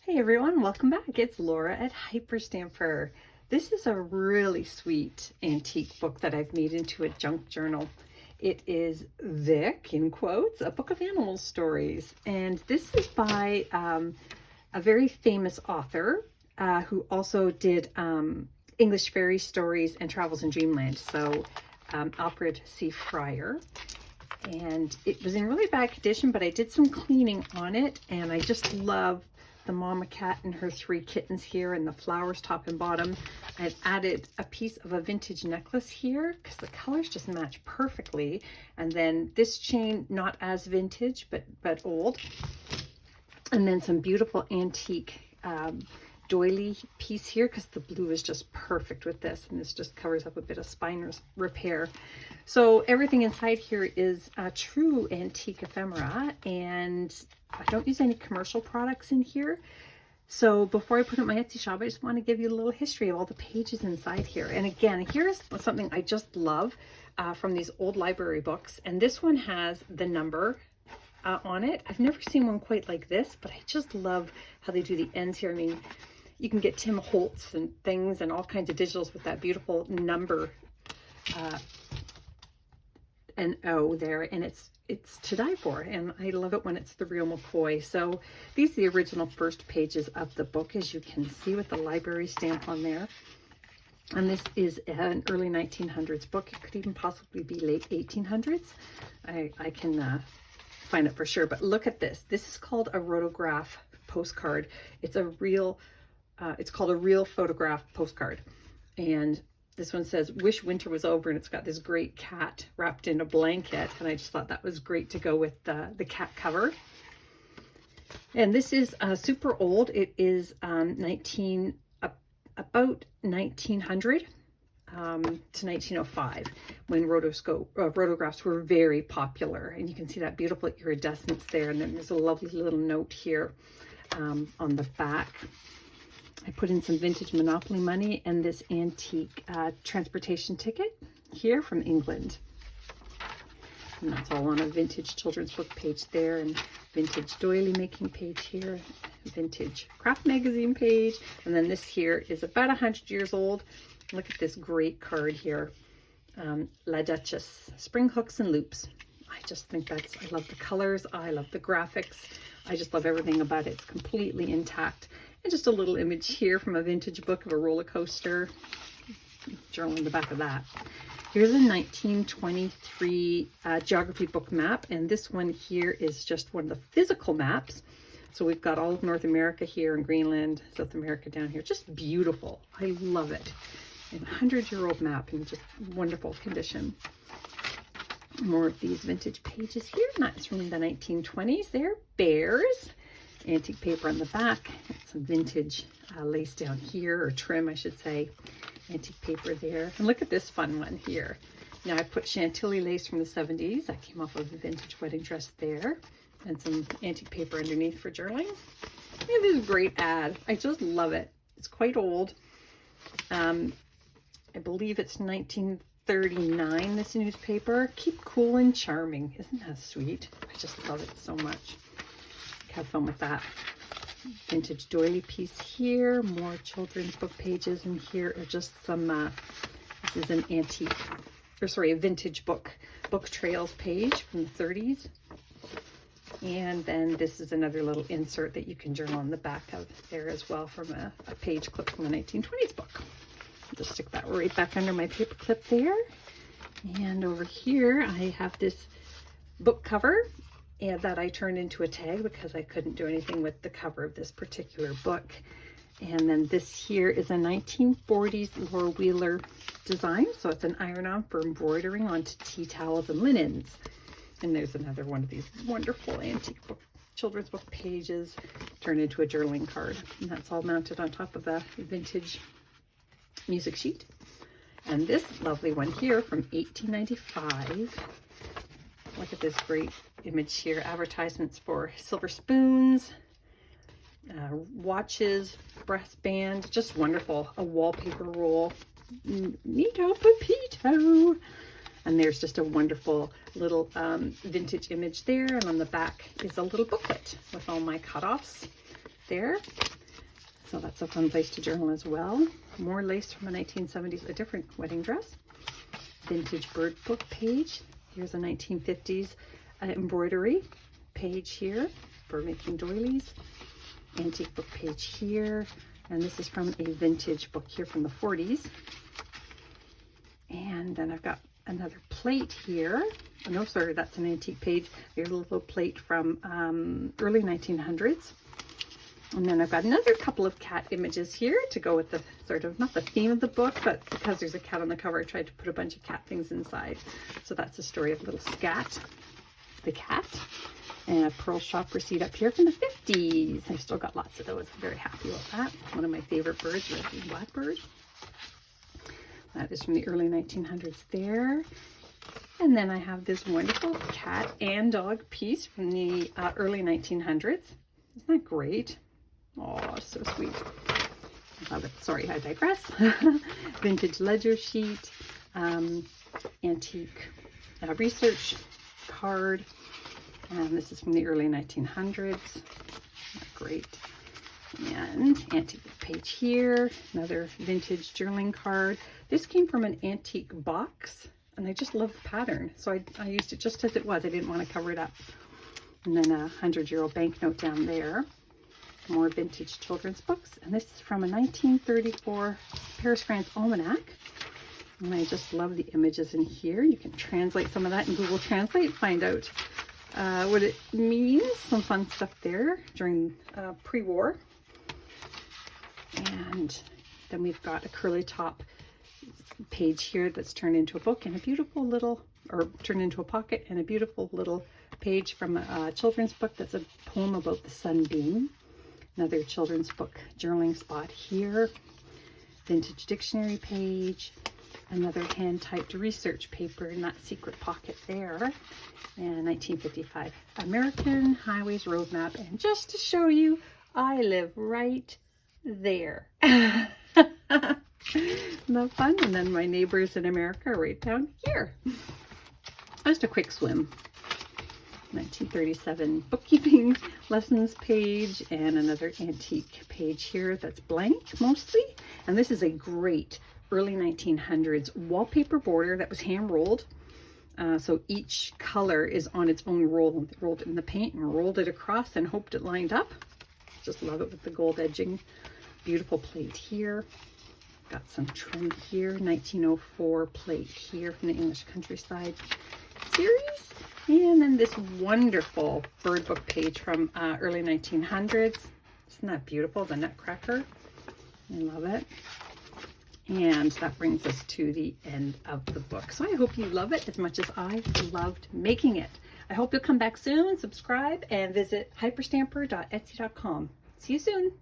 Hey everyone, welcome back. It's Laura at Hyperstamper. This is a really sweet antique book that I've made into a junk journal. It is Vic, in quotes, a book of animal stories. And this is by a very famous author who also did English fairy stories and travels in dreamland. So Alfred C. Fryer. And it was in really bad condition, but I did some cleaning on it, and I just love the mama cat and her three kittens here and the flowers top and bottom. I've added a piece of a vintage necklace here because the colors just match perfectly. And then this chain, not as vintage, but old. And then some beautiful antique doily piece here because the blue is just perfect with this, and this just covers up a bit of spine repair. So everything inside here is a true antique ephemera, and I don't use any commercial products in here. So before I put up my Etsy shop, I just want to give you a little history of all the pages inside here. And again, here's something I just love from these old library books, and this one has the number on it. I've never seen one quite like this, but I just love how they do the ends here. I mean, you can get Tim Holtz and things and all kinds of digitals with that beautiful number and O there, and it's to die for, and I love it when it's the real McCoy. So these are the original first pages of the book, as you can see, with the library stamp on there. And this is an early 1900s book. It could even possibly be late 1800s. I can find it for sure, but look at this. This is called a rotograph postcard. It's a real it's called a real photograph postcard. And this one says, "Wish winter was over," and it's got this great cat wrapped in a blanket. And I just thought that was great to go with the cat cover. And this is super old. It is about 1900 to 1905, when rotographs were very popular. And you can see that beautiful iridescence there. And then there's a lovely little note here on the back. I put in some vintage Monopoly money and this antique transportation ticket here from England. And that's all on a vintage children's book page there, and vintage doily making page here, vintage craft magazine page. And then this here is about 100 years old. Look at this great card here. La Duchess, spring hooks and loops. I just think I love the colors. I love the graphics. I just love everything about it. It's completely intact. And just a little image here from a vintage book of a roller coaster. Journal in the back of that. Here's a 1923 geography book map. And this one here is just one of the physical maps. So we've got all of North America here and Greenland, South America down here. Just beautiful. I love it. And a 100-year-old map in just wonderful condition. More of these vintage pages here. And that's from the 1920s. They're bears. Antique paper on the back. Some vintage lace down here, or trim, I should say. Antique paper there. And look at this fun one here. Now I put Chantilly lace from the 70s. That came off of a vintage wedding dress there. And some antique paper underneath for journaling. And this is a great ad. I just love it. It's quite old. I believe it's 1939, this newspaper. Keep cool and charming. Isn't that sweet? I just love it so much. Have fun with that. Vintage doily piece here. More children's book pages. And here are just some, this is an antique, or sorry, a vintage book trails page from the 30s. And then this is another little insert that you can journal on the back of there as well, from a page clip from the 1920s book. I'll just stick that right back under my paper clip there. And over here I have this book cover that I turned into a tag because I couldn't do anything with the cover of this particular book. And then this here is a 1940s Laura Wheeler design. So it's an iron-on for embroidering onto tea towels and linens. And there's another one of these wonderful antique children's book pages turned into a journaling card. And that's all mounted on top of a vintage music sheet. And this lovely one here from 1895. Look at this great image here. Advertisements for silver spoons, watches, brass band, just wonderful. A wallpaper roll. Neato Pepito. And there's just a wonderful little vintage image there. And on the back is a little booklet with all my cutoffs. there. So that's a fun place to journal as well. More lace from a 1970s, a different wedding dress. Vintage bird book page. Here's a 1950s embroidery page here for making doilies. Antique book page here. And this is from a vintage book here from the 40s. And then I've got another plate here. Oh, no, sorry, that's an antique page. There's a little plate from early 1900s. And then I've got another couple of cat images here to go with the sort of, not the theme of the book, but because there's a cat on the cover, I tried to put a bunch of cat things inside. So that's the story of little Scat, the cat, and a pearl shop receipt up here from the 50s. I've still got lots of those. I'm very happy with that. One of my favorite birds, red and blackbird. That is from the early 1900s there. And then I have this wonderful cat and dog piece from the early 1900s. Isn't that great? Oh, so sweet. I love it. Sorry, I digress. Vintage ledger sheet, antique research card. And this is from the early 1900s. Great. And antique page here. Another vintage journaling card. This came from an antique box, and I just love the pattern. So I used it just as it was. I didn't want to cover it up. And then a 100-euro banknote down there. More vintage children's books. And this is from a 1934 Paris-France Almanac. And I just love the images in here. You can translate some of that in Google Translate, find out what it means. Some fun stuff there during pre-war. And then we've got a curly top page here that's turned into a book and a beautiful little, or turned into a pocket, and a beautiful little page from a children's book that's a poem about the sunbeam. Another children's book journaling spot here. Vintage dictionary page. Another hand-typed research paper in that secret pocket there. And 1955 American Highways Road Map. And just to show you, I live right there. Isn't that fun? And then my neighbors in America are right down here. Just a quick swim. 1937 bookkeeping lessons page, and another antique page here that's blank mostly. And this is a great early 1900s wallpaper border that was hand rolled. So each color is on its own roll. They rolled it in the paint and rolled it across and hoped it lined up. Just love it with the gold edging. Beautiful plate here. Got some trim here. 1904 plate here from the English Countryside series. And then this wonderful bird book page from early 1900s. Isn't that beautiful? The Nutcracker. I love it. And that brings us to the end of the book. So I hope you love it as much as I loved making it. I hope you'll come back soon, subscribe, and visit hyperstamper.etsy.com. See you soon.